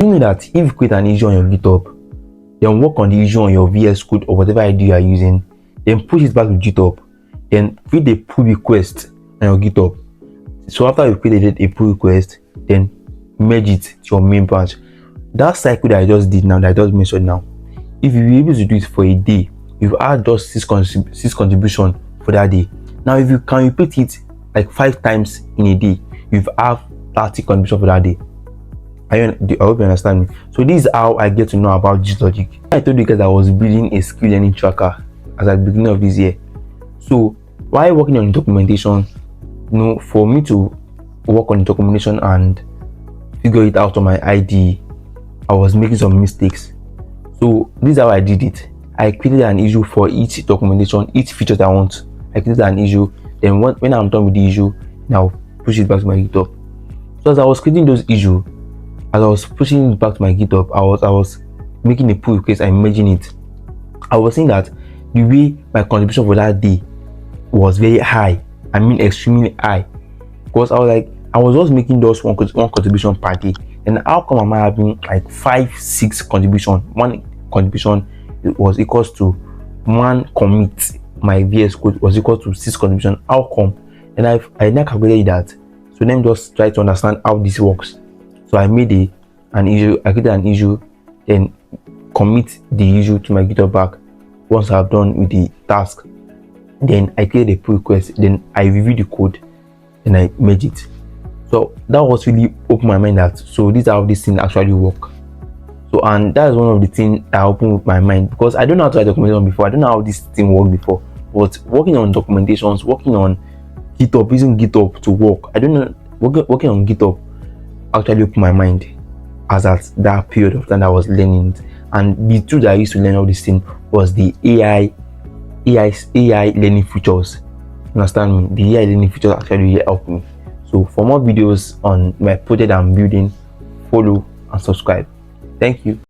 You know that if you create an issue on your GitHub, then work on the issue on your VS Code or whatever ID you are using, then push it back to GitHub, then create a pull request on your GitHub. So after you created a pull request, then merge it to your main branch. That cycle that I just did now, that I just mentioned now, if you were able to do it for a day, you've had just six contribution for that day. Now if you can repeat it like 5 times in a day, you've have 30 contribution for that day. I hope you understand me. So this is how I get to know about GitLogic. I told you guys I was building a skill learning tracker at the beginning of this year. So while working on documentation, for me to work on documentation and figure it out on my ID, I was making some mistakes. So this is how I did it. I created an issue for each documentation, each feature that I want. I created an issue. Then when I'm done with the issue, now push it back to my GitHub. So as I was creating those issues, as I was pushing it back to my GitHub, I was making a pull request and merging it. I was seeing that the way my contribution for that day was very high. I mean extremely high. Because I was just making just one contribution per day. And how come am I having like 5-6 contribution? One contribution was equals to one commit. My VS Code was equal to 6 contribution. How come? And I now calculated that. So then just try to understand how this works. So I made an issue. I created an issue, then commit the issue to my GitHub back. Once I've done with the task, then I create a pull request. Then I review the code, and I merge it. So that was really opened my mind that this is how this thing actually work. So and that is one of the things that opened my mind, because I don't know how to write documentation before. I don't know how this thing worked before. But working on documentations, working on GitHub, using GitHub to work, I don't know, working on GitHub actually opened my mind as at that period of time that I was learning it. And the tool that I used to learn all this thing was the AI learning features. Understand me? The AI learning features actually really helped me. So for more videos on my project I'm building, follow and subscribe. Thank you.